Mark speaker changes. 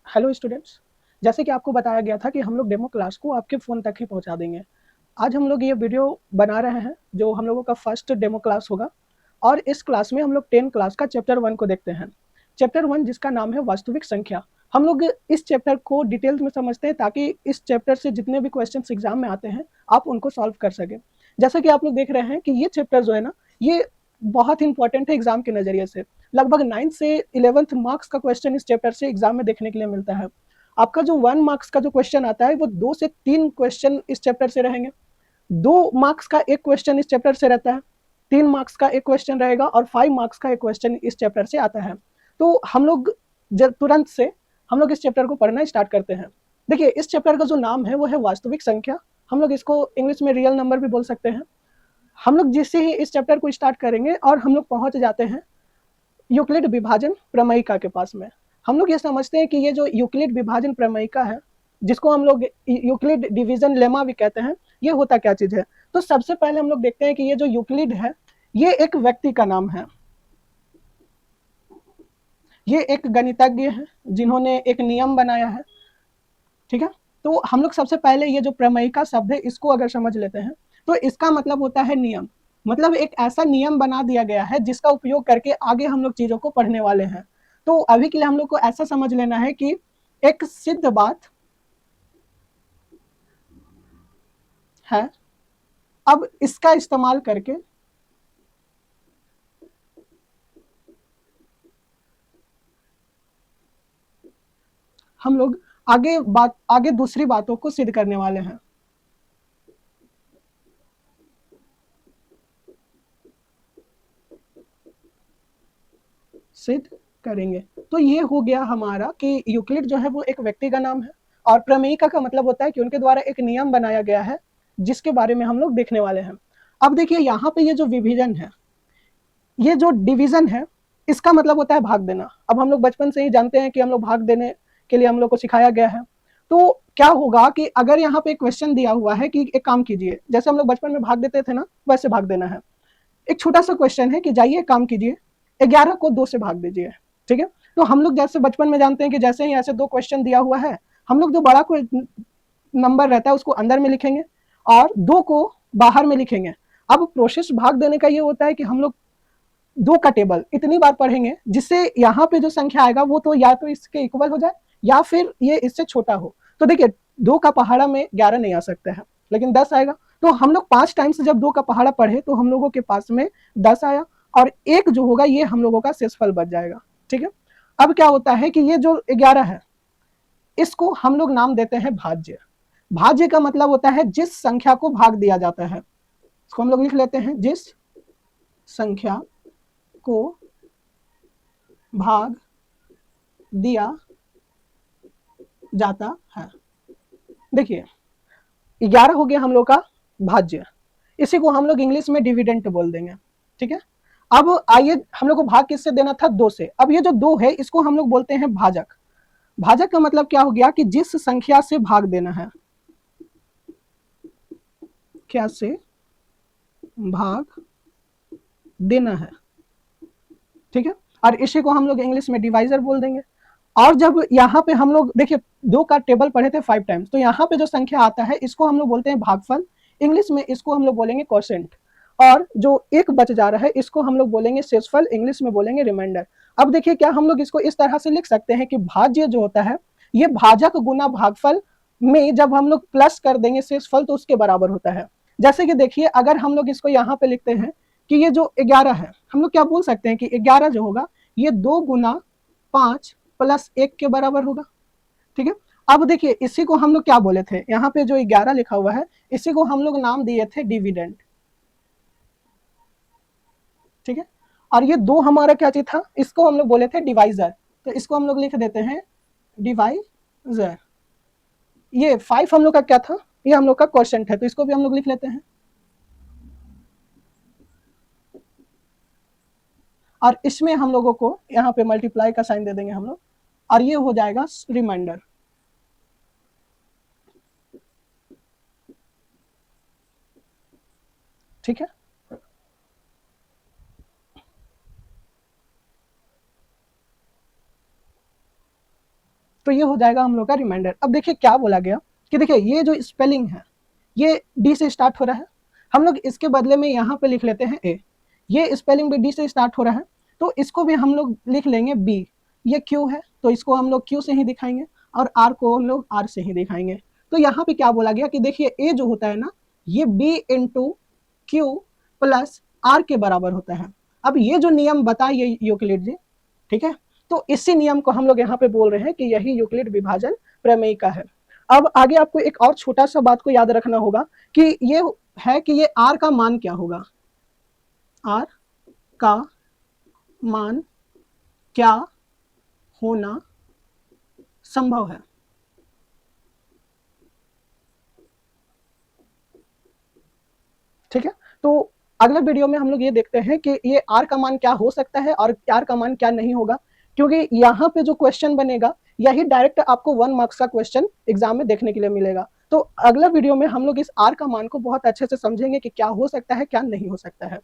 Speaker 1: Hello students, जैसे कि आपको बताया गया था कि हम लोग डेमो क्लास को आपके फ़ोन तक ही पहुंचा देंगे। आज हम लोग ये वीडियो बना रहे हैं जो हम लोगों का फर्स्ट डेमो क्लास होगा और इस क्लास में हम लोग 10 क्लास का चैप्टर 1 को देखते हैं। चैप्टर 1 जिसका नाम है वास्तविक संख्या। हम लोग इस चैप्टर को डिटेल्स में समझते हैं ताकि इस चैप्टर से जितने भी क्वेश्चंस एग्जाम में आते हैं आप उनको सॉल्व कर सकें। जैसा कि आप लोग देख रहे हैं कि ये चैप्टर जो है ना, ये बहुत इंपॉर्टेंट है एग्जाम के नज़रिए से। लगभग 9 से 11th मार्क्स का क्वेश्चन इस चैप्टर से एग्जाम में देखने के लिए मिलता है। आपका जो 1 मार्क्स का जो क्वेश्चन आता है वो 2 से 3 क्वेश्चन इस चैप्टर से रहेंगे। 2 मार्क्स का एक क्वेश्चन इस चैप्टर से रहता है, 3 मार्क्स का एक क्वेश्चन रहेगा और 5 मार्क्स का एक क्वेश्चन इस चैप्टर से आता है। तो हम लोग तुरंत से हम लोग इस चैप्टर को पढ़ना स्टार्ट करते हैं। देखिए, इस चैप्टर का जो नाम है वो है वास्तविक संख्या। हम लोग इसको इंग्लिश में रियल नंबर भी बोल सकते हैं। हम लोग जैसे ही इस चैप्टर को स्टार्ट करेंगे और हम लोग पहुंच जाते हैं यूक्लिड विभाजन प्रमेयिका के पास में। हम लोग ये समझते हैं कि ये जो यूक्लिड विभाजन प्रमेयिका है, जिसको हम लोग यूक्लिड डिवीजन लेमा भी कहते हैं, ये होता क्या चीज है। तो सबसे पहले हम लोग देखते हैं कि ये जो यूक्लिड है ये एक व्यक्ति का नाम है। ये एक गणितज्ञ है जिन्होंने एक नियम बनाया है। ठीक है, तो हम लोग सबसे पहले ये जो प्रमेयिका शब्द है इसको अगर समझ लेते हैं तो इसका मतलब होता है नियम। मतलब एक ऐसा नियम बना दिया गया है जिसका उपयोग करके आगे हम लोग चीजों को पढ़ने वाले हैं। तो अभी के लिए हम लोग को ऐसा समझ लेना है कि एक सिद्ध बात है। अब इसका इस्तेमाल करके हम लोग आगे दूसरी बातों को सिद्ध करने वाले हैं। सिद्ध करेंगे। तो ये हो गया हमारा कि यूक्लिड जो है वो एक व्यक्ति का नाम है और प्रमेयिका का मतलब होता है कि उनके द्वारा एक नियम बनाया गया है जिसके बारे में हम लोग देखने वाले हैं। अब देखिए, यहाँ पे ये जो विभाजन है, ये जो डिवीजन है, इसका मतलब होता है भाग देना। अब हम लोग बचपन से ही जानते हैं कि हम लोग भाग देने के लिए हम लोग को सिखाया गया है। तो क्या होगा कि अगर यहाँ पे क्वेश्चन दिया हुआ है कि एक काम कीजिए, जैसे हम लोग बचपन में भाग देते थे ना, वैसे भाग देना है। एक छोटा सा क्वेश्चन है कि जाइए काम कीजिए, 11 को 2 से भाग दीजिए। ठीक है, तो हम लोग जैसे बचपन में जानते हैं कि जैसे ही ऐसे 2 क्वेश्चन दिया हुआ है, हम लोग जो बड़ा कोई नंबर रहता है उसको अंदर में लिखेंगे और 2 को बाहर में लिखेंगे। अब प्रोसेस भाग देने का ये होता है कि हम लोग 2 का टेबल इतनी बार पढ़ेंगे जिससे यहाँ पे जो संख्या आएगा वो तो या तो इसके इक्वल हो जाए या फिर ये इससे छोटा हो। तो देखिए, 2 का पहाड़ा में 11 नहीं आ सकता है, लेकिन 10 आएगा। तो हम लोग 5 टाइम्स जब 2 का पहाड़ा पढ़े तो हम लोगों के पास में 10 आया और एक जो होगा ये हम लोगों का शेषफल बच जाएगा। ठीक है, अब क्या होता है कि ये जो 11 है इसको हम लोग नाम देते हैं भाज्य। भाज्य का मतलब होता है जिस संख्या को भाग दिया जाता है। इसको हम लोग लिख लेते हैं, जिस संख्या को भाग दिया जाता है। देखिए, 11 हो गया हम लोग का भाज्य, इसी को हम लोग इंग्लिश में डिविडेंट बोल देंगे। ठीक है, अब आइए, हम लोग को भाग किससे देना था? 2 से। अब ये जो 2 है इसको हम लोग बोलते हैं भाजक। भाजक का मतलब क्या हो गया कि जिस संख्या से भाग देना है, क्या से भाग देना है। ठीक है, और इसी को हम लोग इंग्लिश में डिवाइजर बोल देंगे। और जब यहाँ पे हम लोग देखिए 2 का टेबल पढ़े थे 5 टाइम्स, तो यहाँ पे जो संख्या आता है इसको हम लोग बोलते हैं भागफल। इंग्लिश में इसको हम लोग बोलेंगे क्वोशिएंट। और जो एक बच जा रहा है इसको हम लोग बोलेंगे शेषफल, इंग्लिश में बोलेंगे रिमाइंडर। अब देखिए, क्या हम लोग इसको इस तरह से लिख सकते हैं कि भाज्य जो होता है ये भाजक गुना भागफल में जब हम लोग प्लस कर देंगे शेषफल तो उसके बराबर होता है। जैसे कि देखिए, अगर हम लोग इसको यहाँ पे लिखते हैं कि ये जो 11 है, हम लोग क्या बोल सकते हैं कि 11 जो होगा ये 2 गुना 5 प्लस 1 के बराबर होगा। ठीक है, अब देखिए इसी को हम लोग क्या बोले थे, यहाँ पे जो 11 लिखा हुआ है इसी को हम लोग नाम दिए थे डिविडेंड। ठीक है, और ये 2 हमारा क्या चीज था, इसको हम लोग बोले थे डिवाइजर, तो इसको हम लोग लिख देते हैं डिवाइजर। ये 5 हम लोग का क्या था, ये हम लोग का क्वोशिएंट है, तो इसको भी हम लोग लिख लेते हैं। और इसमें हम लोगों को यहाँ पे मल्टीप्लाई का साइन दे देंगे हम लोग, और ये हो जाएगा रिमाइंडर। ठीक है, तो ये हो जाएगा हम लोग का रिमाइंडर। अब देखिए क्या बोला गया कि देखिए ये जो स्पेलिंग है ये डी से स्टार्ट हो रहा है, हम लोग इसके बदले में यहाँ पे लिख लेते हैं ए। ये स्पेलिंग भी डी से स्टार्ट हो रहा है तो इसको भी हम लोग लिख लेंगे बी। ये क्यू है तो इसको हम लोग क्यू से ही दिखाएंगे और आर को हम लोग आर से ही दिखाएंगे। तो यहाँ पे क्या बोला गया कि देखिए ए जो होता है ना ये B into Q plus R के बराबर होता है। अब ये जो नियम बताइए यूक्लिड जी, ठीक है, तो इसी नियम को हम लोग यहाँ पे बोल रहे हैं कि यही यूक्लिड विभाजन प्रमेय का है। अब आगे आपको एक और छोटा सा बात को याद रखना होगा कि ये है कि ये आर का मान क्या होगा, आर का मान क्या होना संभव है। ठीक है, तो अगले वीडियो में हम लोग ये देखते हैं कि ये आर का मान क्या हो सकता है और आर का मान क्या नहीं होगा, क्योंकि यहाँ पे जो क्वेश्चन बनेगा यही डायरेक्ट आपको 1 मार्क्स का क्वेश्चन एग्जाम में देखने के लिए मिलेगा। तो अगला वीडियो में हम लोग इस आर का मान को बहुत अच्छे से समझेंगे कि क्या हो सकता है क्या नहीं हो सकता है।